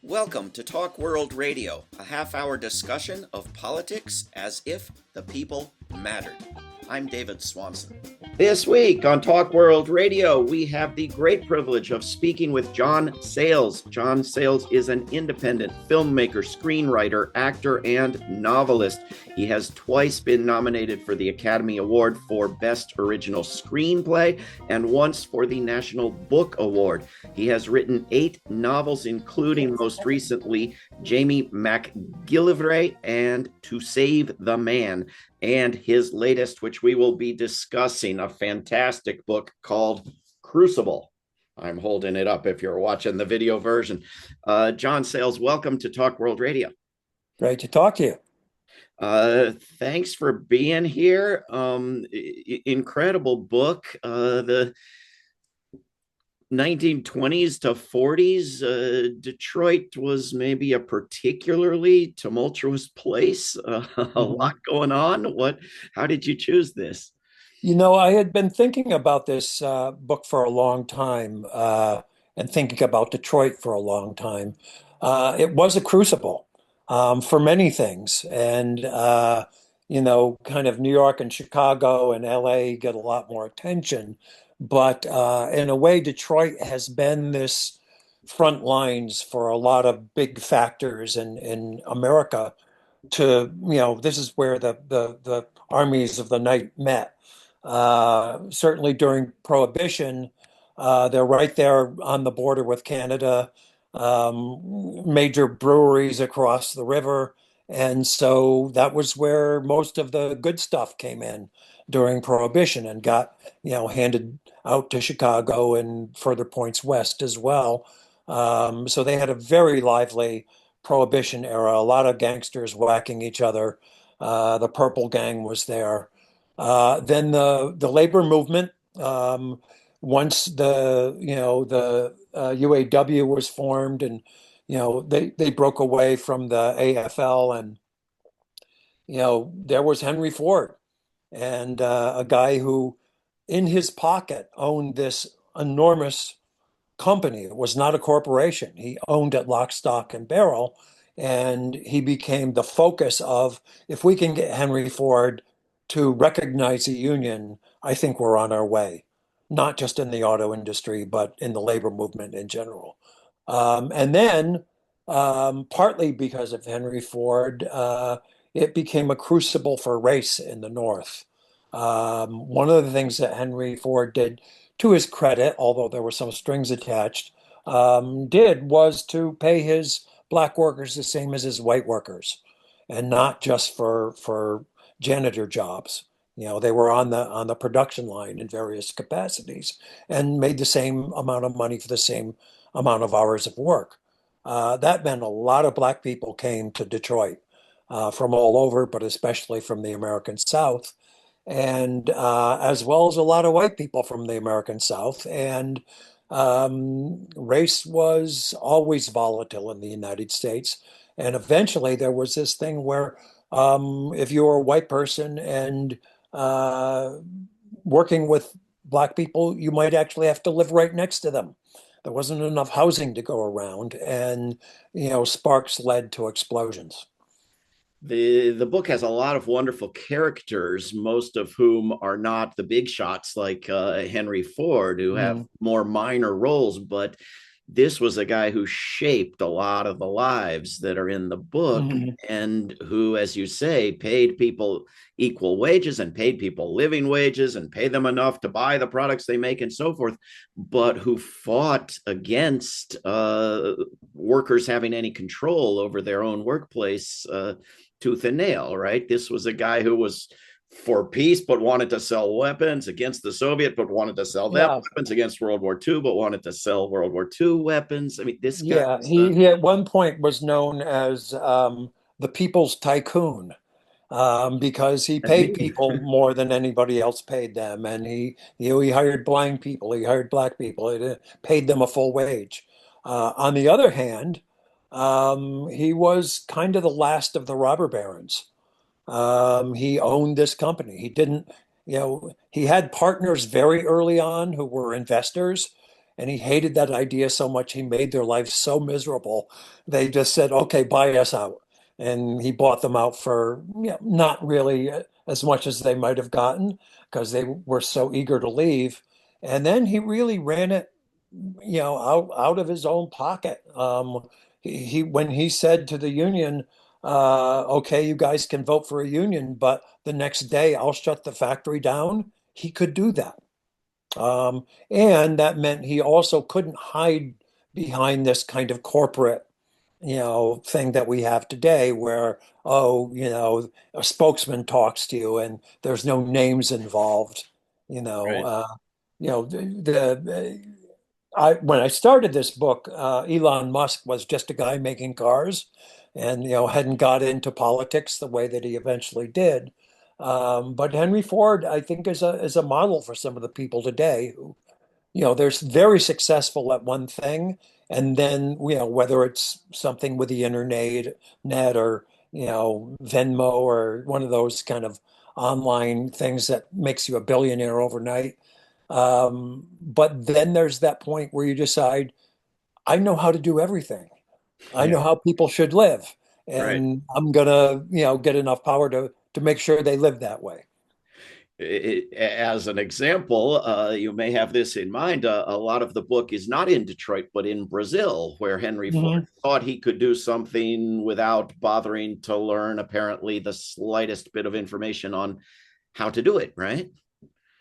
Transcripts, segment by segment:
Welcome to Talk World Radio, a half-hour discussion of politics as if the people mattered. I'm David Swanson. This week on Talk World Radio, we have the great privilege of speaking with John Sayles. John Sayles is an independent filmmaker, screenwriter, actor, and novelist. He has twice been nominated for the Academy Award for Best Original Screenplay and once for the National Book Award. He has written 8 novels, including most recently Jamie MacGillivray and To Save the Man, and his latest, which we will be discussing, a fantastic book called Crucible. I'm holding it up if you're watching the video version. John Sayles, welcome to Talk World Radio. Great to talk to you. Thanks for being here. Incredible book. The 1920s to 40s, Detroit was maybe a particularly tumultuous place. A lot going on. How did you choose this? You know, I had been thinking about this book for a long time and thinking about Detroit for a long time. It was a crucible for many things. And, kind of New York and Chicago and LA get a lot more attention. But in a way, Detroit has been this front lines for a lot of big factors in America. This is where the armies of the night met. Certainly during Prohibition, they're right there on the border with Canada, major breweries across the river. And so that was where most of the good stuff came in during Prohibition and got, handed out to Chicago and further points west as well. So they had a very lively Prohibition era, a lot of gangsters whacking each other. The Purple Gang was there. Then the labor movement, once the UAW was formed and, they broke away from the AFL and, there was Henry Ford and a guy who in his pocket owned this enormous company. It was not a corporation. He owned it lock, stock, and barrel. And he became the focus of, if we can get Henry Ford to recognize the union, I think we're on our way, not just in the auto industry, but in the labor movement in general. And then, partly because of Henry Ford, it became a crucible for race in the North. One of the things that Henry Ford did, to his credit, although there were some strings attached, was to pay his black workers the same as his white workers, and not just for janitor jobs. They were on the production line in various capacities and made the same amount of money for the same amount of hours of work. That meant a lot of black people came to Detroit from all over, but especially from the American South, and as well as a lot of white people from the American South. And race was always volatile in the United States. And eventually there was this thing where if you were a white person and working with black people, you might actually have to live right next to them. There wasn't enough housing to go around, and sparks led to explosions. The book has a lot of wonderful characters, most of whom are not the big shots like Henry Ford, who have more minor roles, but this was a guy who shaped a lot of the lives that are in the book, and who, as you say, paid people equal wages and paid people living wages and paid them enough to buy the products they make and so forth, but who fought against workers having any control over their own workplace tooth and nail, right? This was a guy who was for peace, but wanted to sell weapons against the Soviet, but wanted to sell them weapons against World War II, but wanted to sell World War II weapons. I mean, this guy. Yeah, he at one point was known as the People's Tycoon because he paid people more than anybody else paid them, and he hired blind people, he hired black people, he paid them a full wage. On the other hand, he was kind of the last of the robber barons. He owned this company. He didn't, he had partners very early on who were investors, And he hated that idea so much, he made their lives so miserable. They just said, okay, buy us out. And he bought them out for, not really as much as they might have gotten because they were so eager to leave. And then he really ran it, out of his own pocket. When he said to the union, okay, you guys can vote for a union, but the next day I'll shut the factory down. He could do that. And that meant he also couldn't hide behind this kind of corporate, thing that we have today where, oh, a spokesman talks to you and there's no names involved. You know, Right. uh, when I started this book, Elon Musk was just a guy making cars and, hadn't got into politics the way that he eventually did. But Henry Ford, I think, is a model for some of the people today who, they're very successful at one thing. And then, whether it's something with the internet or, Venmo or one of those kind of online things that makes you a billionaire overnight. But then there's that point where you decide, I know how to do everything. I know Yeah. how people should live, Right. and I'm gonna, get enough power to make sure they live that way. As an example, you may have this in mind. A lot of the book is not in Detroit, but in Brazil, where Henry Ford Mhm. thought he could do something without bothering to learn, apparently, the slightest bit of information on how to do it, right?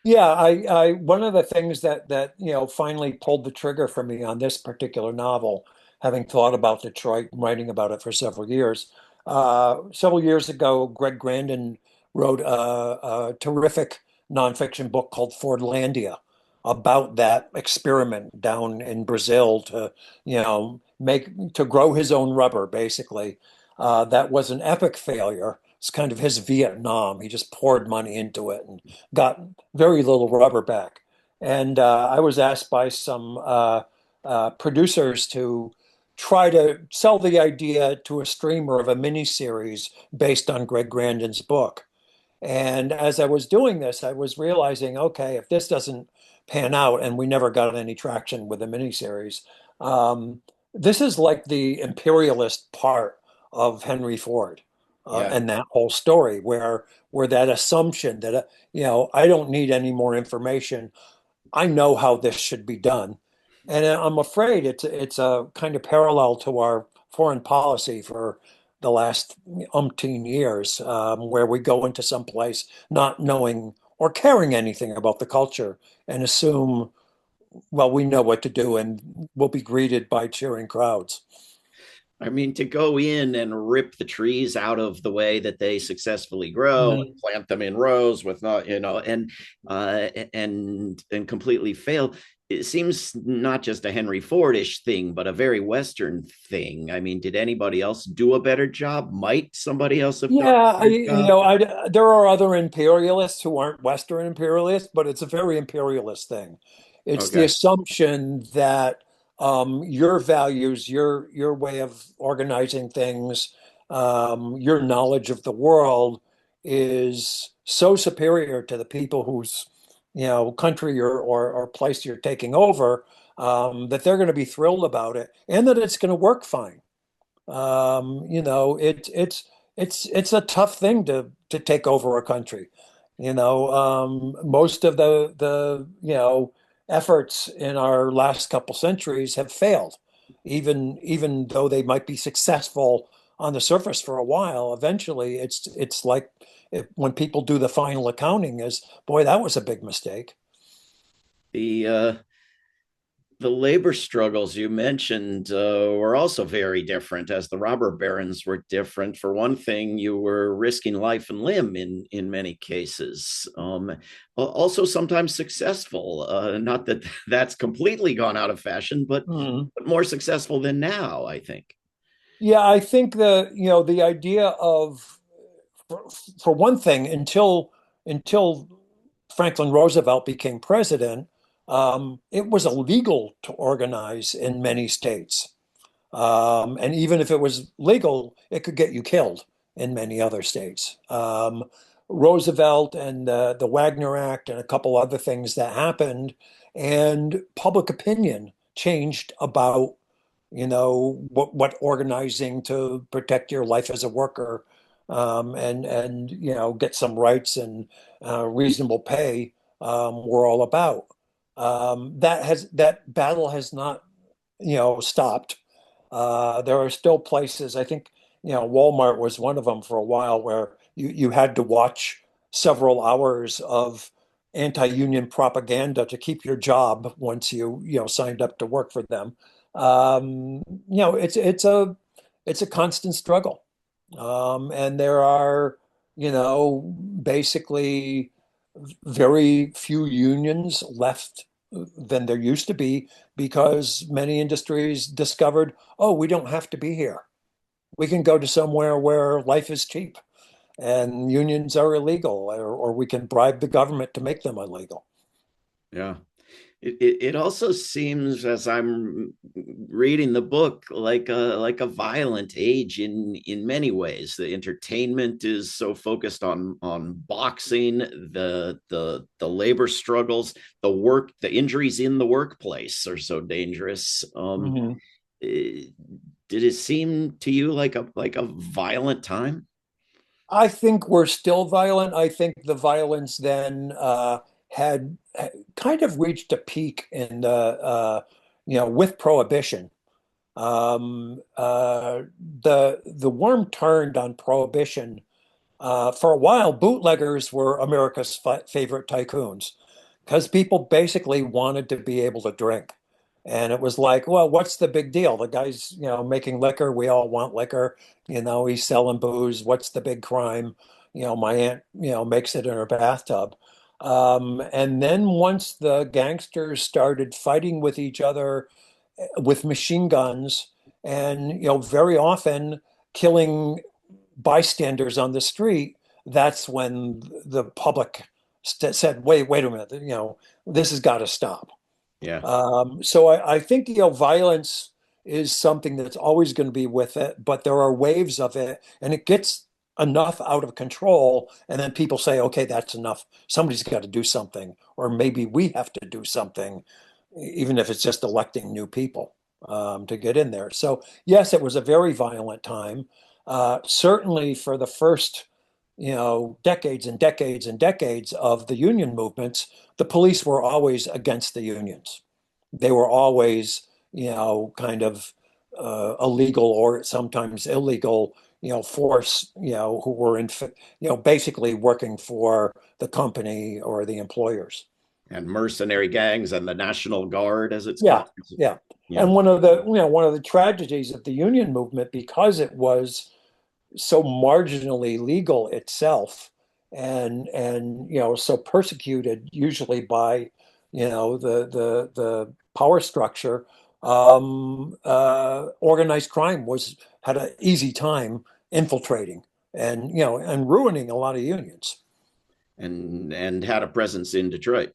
Yeah, one of the things that finally pulled the trigger for me on this particular novel, having thought about Detroit and writing about it for several years ago, Greg Grandin wrote a terrific nonfiction book called Fordlandia about that experiment down in Brazil to, make to grow his own rubber, basically. That was an epic failure. It's kind of his Vietnam. He just poured money into it and got very little rubber back. And I was asked by some producers to try to sell the idea to a streamer of a miniseries based on Greg Grandin's book. And as I was doing this, I was realizing, okay, if this doesn't pan out, and we never got any traction with the miniseries, this is like the imperialist part of Henry Ford Yeah. and that whole story, where that assumption that I don't need any more information. I know how this should be done. And I'm afraid it's a kind of parallel to our foreign policy for the last umpteen years, where we go into some place not knowing or caring anything about the culture and assume, well, we know what to do and we'll be greeted by cheering crowds. I mean, to go in and rip the trees out of the way that they successfully grow and Mhm. plant them in rows with not, and completely fail. It seems not just a Henry Fordish thing, but a very Western thing. I mean, did anybody else do a better job? Might somebody else have done Yeah, a better job? there are other imperialists who aren't Western imperialists, but it's a very imperialist thing. It's the Okay. assumption that your values, your way of organizing things, your knowledge of the world is so superior to the people whose, country or place you're taking over, that they're going to be thrilled about it and that it's going to work fine. It's a tough thing to take over a country. Most of the efforts in our last couple centuries have failed. Even though they might be successful on the surface for a while, eventually it's like when people do the final accounting is, boy, that was a big mistake. The the labor struggles you mentioned were also very different, as the robber barons were different. For one thing, you were risking life and limb in many cases. Also, sometimes successful. Not that that's completely gone out of fashion, Hmm. but more successful than now, I think. Yeah, I think the idea of for, for one thing, until Franklin Roosevelt became president, it was illegal to organize in many states. And even if it was legal, it could get you killed in many other states. Roosevelt and the Wagner Act and a couple other things that happened and public opinion changed about, what organizing to protect your life as a worker, and get some rights and reasonable pay, were all about. That battle has not, stopped. There are still places, I think, Walmart was one of them for a while, where you had to watch several hours of anti-union propaganda to keep your job once you signed up to work for them. It's a constant struggle. And there are, basically very few unions left than there used to be, because many industries discovered, oh, we don't have to be here. We can go to somewhere where life is cheap and unions are illegal, or we can bribe the government to make them illegal. Yeah. It also seems, as I'm reading the book, like a violent age in many ways. The entertainment is so focused on boxing, the labor struggles, the injuries in the workplace are so dangerous. Mhm. Did it seem to you like a violent time? I think we're still violent. I think the violence then had kind of reached a peak in with Prohibition. The worm turned on Prohibition. For a while, bootleggers were America's favorite tycoons, because people basically wanted to be able to drink. And it was like, well, what's the big deal? The guy's, making liquor. We all want liquor. He's selling booze. What's the big crime? My aunt, makes it in her bathtub. And then once the gangsters started fighting with each other with machine guns, and, very often killing bystanders on the street, that's when the public said, wait a minute, this has got to stop. Yeah. So I think, violence is something that's always going to be with it, but there are waves of it, and it gets enough out of control, and then people say, okay, that's enough. Somebody's got to do something, or maybe we have to do something, even if it's just electing new people, to get in there. So yes, it was a very violent time. Certainly for the first, decades and decades and decades of the union movements, the police were always against the unions. They were always, kind of illegal, or sometimes illegal, force, who were basically working for the company or the employers. And mercenary gangs and the National Guard, as it's Yeah, called. yeah. Yeah. And one of the tragedies of the union movement, because it was so marginally legal itself, and so persecuted usually by, the power structure, organized crime had an easy time infiltrating and ruining a lot of unions. And had a presence in Detroit.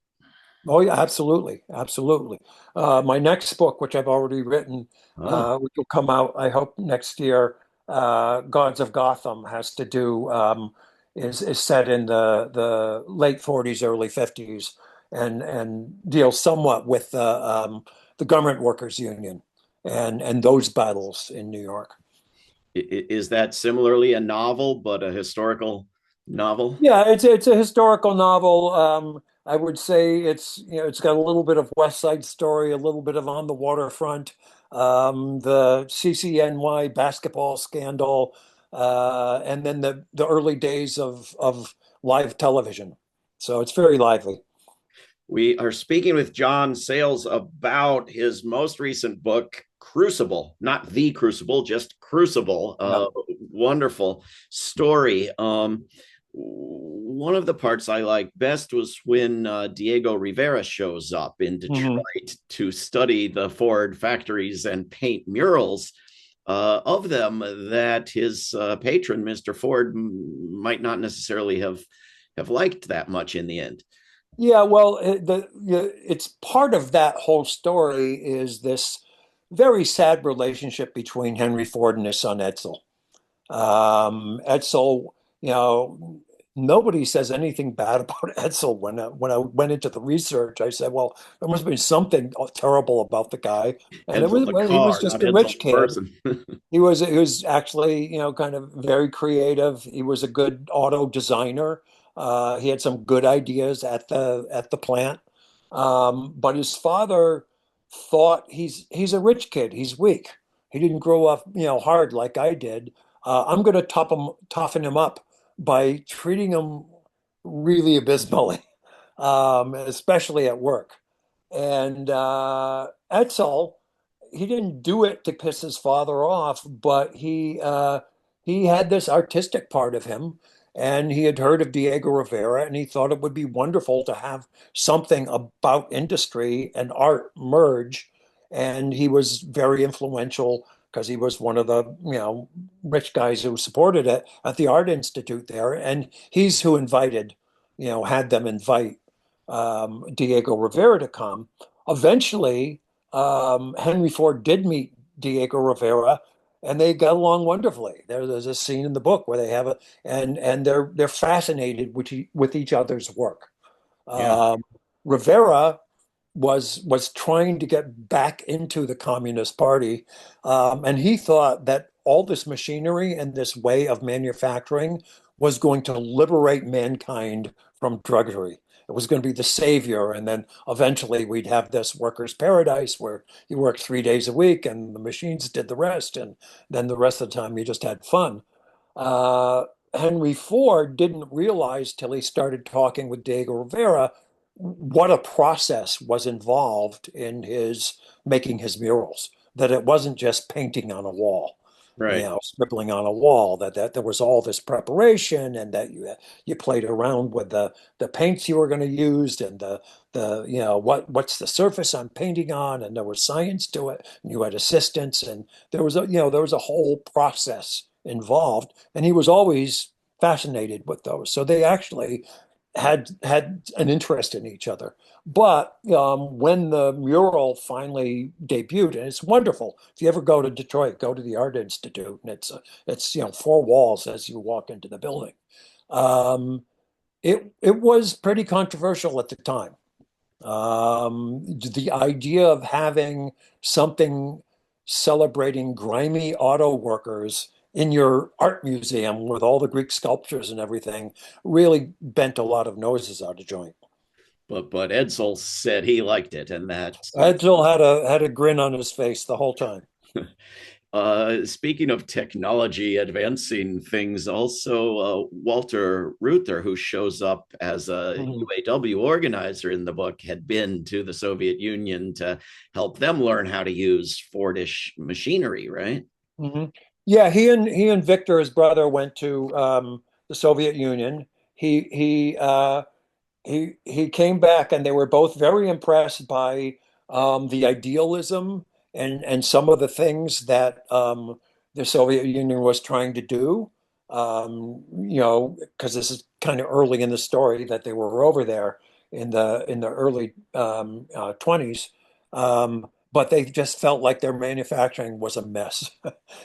Oh yeah, absolutely, absolutely. My next book, which I've already written, Oh, which will come out, I hope, next year, Gods of Gotham, has to do, is set in the late 40s, early 50s, and deals somewhat with the Government Workers Union and those battles in New York. is that similarly a novel, but a historical novel? Yeah, it's a historical novel. I would say it's got a little bit of West Side Story, a little bit of On the Waterfront, the CCNY basketball scandal, and then the early days of live television. So it's very lively. We are speaking with John Sayles about his most recent book, Crucible, not The Crucible, just Crucible. Yeah. Wonderful story. One of the parts I liked best was when Diego Rivera shows up in Mhm. Detroit to study the Ford factories and paint murals of them that his patron, Mr. Ford, might not necessarily have liked that much in the end. Yeah, well, it's part of that whole story is this very sad relationship between Henry Ford and his son Edsel. Edsel, nobody says anything bad about Edsel. When I went into the research, I said, well, there must have been something terrible about the guy. And it was, Edsel the well, he was car, just not a Edsel rich the kid. person. He was actually, kind of very creative. He was a good auto designer. He had some good ideas at the plant. But his father thought he's a rich kid. He's weak. He didn't grow up, hard like I did. I'm going to toughen him up by treating him really abysmally, especially at work. And Etzel, he didn't do it to piss his father off, but he had this artistic part of him, and he had heard of Diego Rivera, and he thought it would be wonderful to have something about industry and art merge. And he was very influential because he was one of the rich guys who supported it at the Art Institute there, and he's who invited, had them invite Diego Rivera to come. Eventually, Henry Ford did meet Diego Rivera, and they got along wonderfully. There's a scene in the book where they have and they're fascinated with each other's work. Yeah. Um, Rivera was trying to get back into the Communist Party, and he thought that all this machinery and this way of manufacturing was going to liberate mankind from drudgery. It was going to be the savior, and then eventually we'd have this workers' paradise where you worked 3 days a week and the machines did the rest, and then the rest of the time you just had fun. Uh, Henry Ford didn't realize till he started talking with Diego Rivera what a process was involved in his making his murals, that it wasn't just painting on a wall, Right. scribbling on a wall, that there was all this preparation, and that you played around with the paints you were going to use, and the what's the surface I'm painting on, and there was science to it, and you had assistants, and there was a whole process involved, and he was always fascinated with those. So they actually had an interest in each other. But when the mural finally debuted, and it's wonderful. If you ever go to Detroit, go to the Art Institute, and it's four walls as you walk into the building. Um, it was pretty controversial at the time. The idea of having something celebrating grimy auto workers in your art museum with all the Greek sculptures and everything really bent a lot of noses out of joint. But Edsel said he liked it, and Edsel had a grin on his face the whole time. speaking of technology advancing things, also Walter Reuther, who shows up as a Mhm. UAW organizer in the book, had been to the Soviet Union to help them learn how to use Fordish machinery, right? Mhm. Yeah, he and Victor, his brother, went to the Soviet Union. He came back, and they were both very impressed by the idealism and some of the things that the Soviet Union was trying to do. Because this is kind of early in the story that they were over there in the early 20s. But they just felt like their manufacturing was a mess,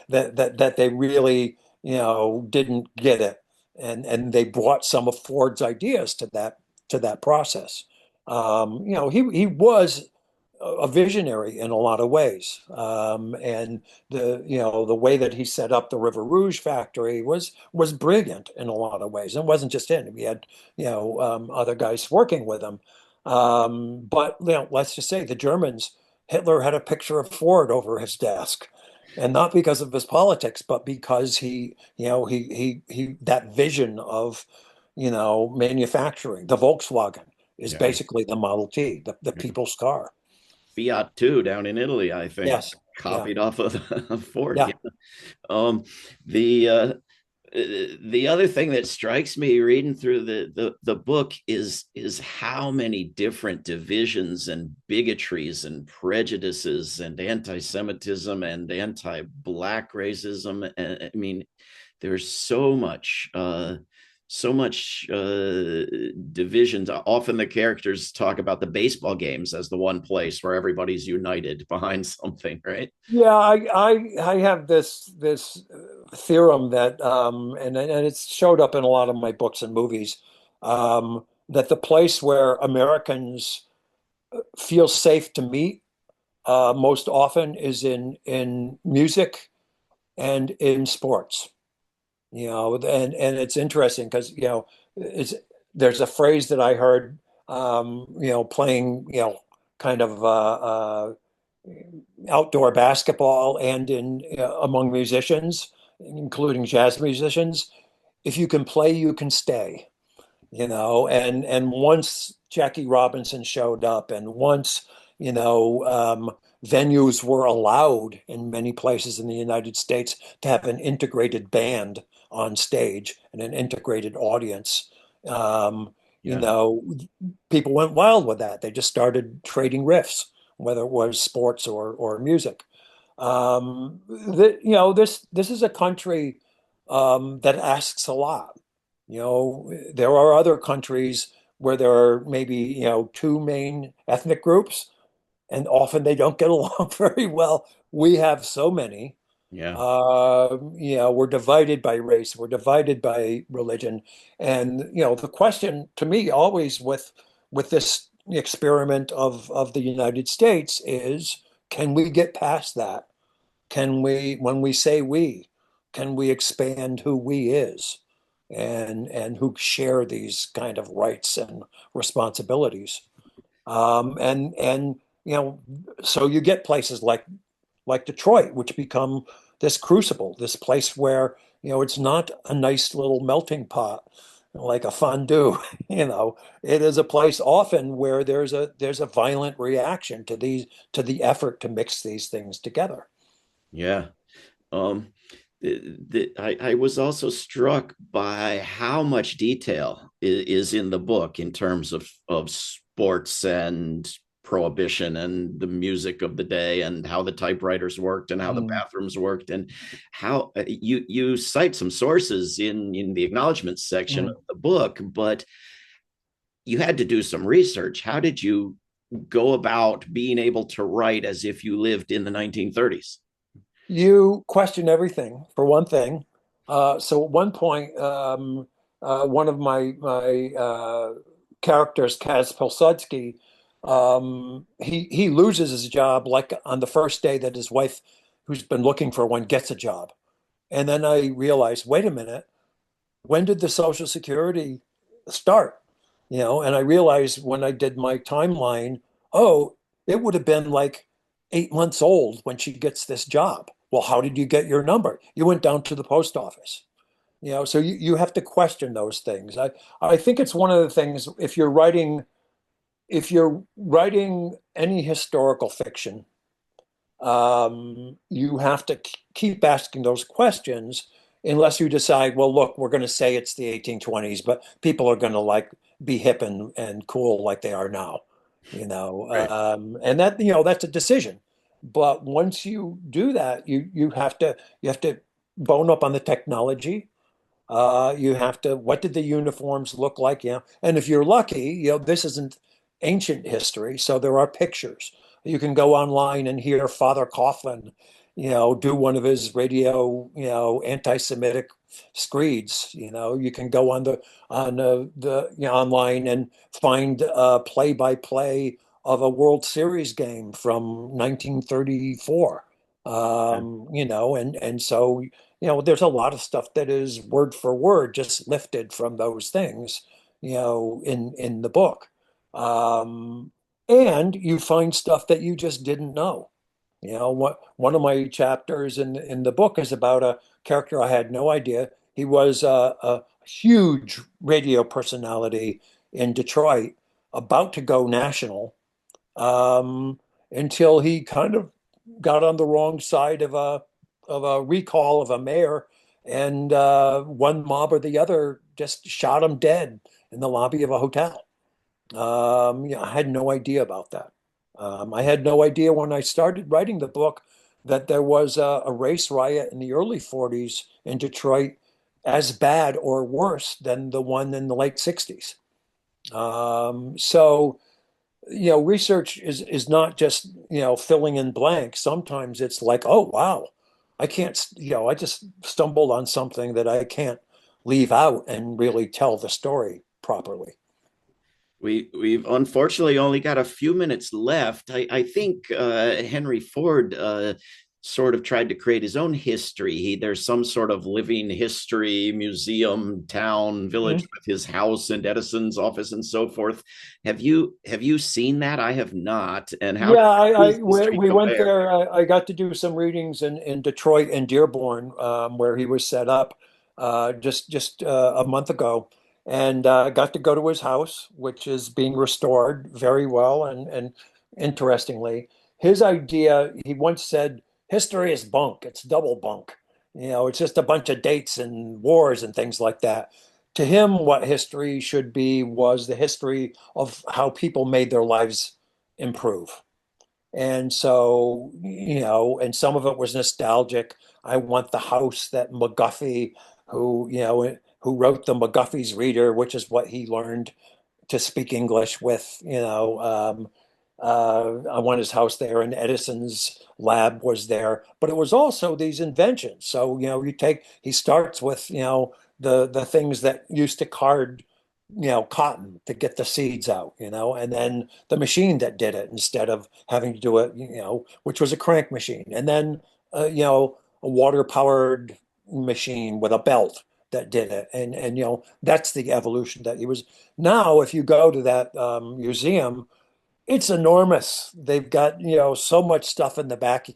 that they really didn't get it, and they brought some of Ford's ideas to that process. He was a visionary in a lot of ways, and the way that he set up the River Rouge factory was brilliant in a lot of ways. And it wasn't just him; he had other guys working with him. But let's just say the Germans, Hitler had a picture of Ford over his desk. And not because of his politics, but because he that vision of manufacturing. The Volkswagen is Yeah. basically the Model T, the people's car. Fiat too down in Italy, I think, Yes. Yeah. copied off of Ford. Yeah. Yeah. Um, the uh, the other thing that strikes me reading through the book is how many different divisions and bigotries and prejudices and anti-Semitism and anti-black racism. I mean, there's so much divisions. Often the characters talk about the baseball games as the one place where everybody's united behind something, right? Yeah, I have this theorem that, and it's showed up in a lot of my books and movies, that the place where Americans feel safe to meet most often is in music and in sports. And it's interesting because it's there's a phrase that I heard, playing kind of outdoor basketball and in among musicians, including jazz musicians. If you can play, you can stay. And once Jackie Robinson showed up, and once venues were allowed in many places in the United States to have an integrated band on stage and an integrated audience. Um, you Yeah. know, People went wild with that. They just started trading riffs, whether it was sports or music. This is a country that asks a lot. There are other countries where there are maybe, two main ethnic groups, and often they don't get along very well. We have so many. Yeah. We're divided by race, we're divided by religion. And, the question to me always with this experiment of the United States is, can we get past that? Can we, when we say we, can we expand who we is and who share these kind of rights and responsibilities? And so you get places like Detroit, which become this crucible, this place where it's not a nice little melting pot like a fondue. It is a place often where there's a violent reaction to the effort to mix these things together. Yeah. Um, I was also struck by how much detail is in the book in terms of sports and prohibition and the music of the day and how the typewriters worked and how the Mm. bathrooms worked and how you cite some sources in the acknowledgments section of Mm. the book, but you had to do some research. How did you go about being able to write as if you lived in the 1930s? You question everything, for one thing. So at one point, one of my characters, Kaz Pilsudski, he loses his job like on the first day that his wife, who's been looking for one, gets a job. And then I realized, wait a minute, when did the Social Security start? And I realized when I did my timeline, oh, it would have been like 8 months old when she gets this job. Well, how did you get your number? You went down to the post office. So you have to question those things. I think it's one of the things if you're writing any historical fiction, you have to keep asking those questions unless you decide, well, look, we're going to say it's the 1820s, but people are going to like be hip and cool like they are now, Right. and that's a decision. But once you do that, you have to bone up on the technology. You have to, what did the uniforms look like? And if you're lucky, this isn't ancient history, so there are pictures. You can go online and hear Father Coughlin, do one of his radio, anti-Semitic screeds. You can go online and find play-by-play of a World Series game from 1934. Yeah. And so there's a lot of stuff that is word for word just lifted from those things, in the book. Um, and you find stuff that you just didn't know. What one of my chapters in the book is about a character I had no idea. He was a huge radio personality in Detroit, about to go national, um, until he kind of got on the wrong side of a recall of a mayor, and one mob or the other just shot him dead in the lobby of a hotel. I had no idea about that. I had no idea when I started writing the book that there was a race riot in the early 40s in Detroit as bad or worse than the one in the late 60s. So research is not just filling in blanks. Sometimes it's like, oh wow, I can't, I just stumbled on something that I can't leave out and really tell the story properly. We've unfortunately only got a few minutes left. I think Henry Ford sort of tried to create his own history. There's some sort of living history museum, town, village Mhm. with his house and Edison's office and so forth. Have you seen that? I have not. And how Yeah, does history we went compare? there. I got to do some readings in Detroit and Dearborn, where he was set up just a month ago, and got to go to his house, which is being restored very well. And interestingly, his idea, he once said, "History is bunk. It's double bunk. It's just a bunch of dates and wars and things like that." To him, what history should be was the history of how people made their lives improve. And so, and some of it was nostalgic. I want the house that McGuffey, who wrote the McGuffey's Reader, which is what he learned to speak English with, I want his house there, and Edison's lab was there. But it was also these inventions. So, he starts with, the things that used to card, cotton to get the seeds out, and then the machine that did it instead of having to do it, which was a crank machine. And then, a water powered machine with a belt that did it. And, that's the evolution that he was. Now, if you go to that museum, it's enormous. They've got, so much stuff in the back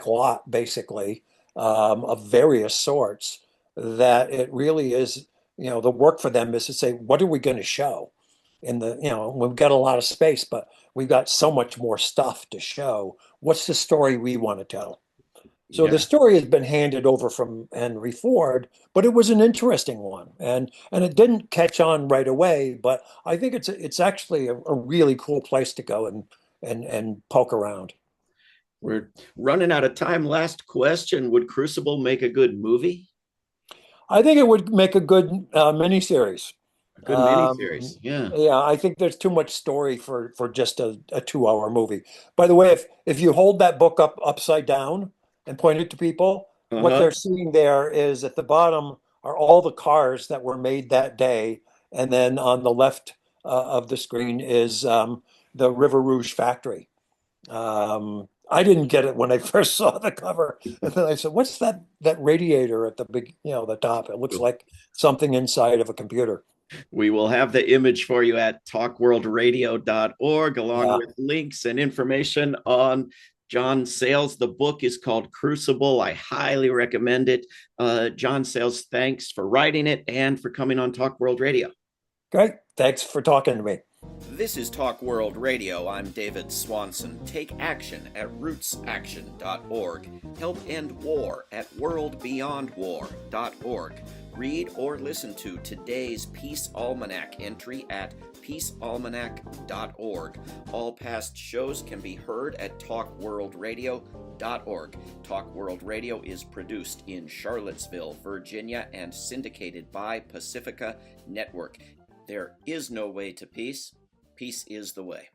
lot, basically, of various sorts, that it really is, the work for them is to say, what are we going to show? We've got a lot of space, but we've got so much more stuff to show. What's the story we want to tell? So the Yeah. story has been handed over from Henry Ford, but it was an interesting one, and it didn't catch on right away. But I think it's actually a really cool place to go and poke around. We're running out of time. Last question. Would Crucible make a good movie? I think it would make a good miniseries. A good miniseries. Um, Yeah. yeah, I think there's too much story for just a 2 hour movie. By the way, if you hold that book up upside down and point it to people, what Uh-huh. they're seeing there is at the bottom are all the cars that were made that day, and then on the left of the screen is the River Rouge factory. I didn't get it when I first saw the cover, and then I said, "What's that radiator at the big, the top? It looks like something inside of a computer." We will have the image for you at talkworldradio.org, along Yeah, with links and information on John Sayles. The book is called Crucible. I highly recommend it. John Sayles, thanks for writing it and for coming on Talk World Radio. great. Thanks for talking to me. This is Talk World Radio. I'm David Swanson. Take action at rootsaction.org. Help end war at worldbeyondwar.org. Read or listen to today's Peace Almanac entry at peacealmanac.org. All past shows can be heard at talkworldradio.org. Talk World Radio is produced in Charlottesville, Virginia, and syndicated by Pacifica Network. There is no way to peace. Peace is the way.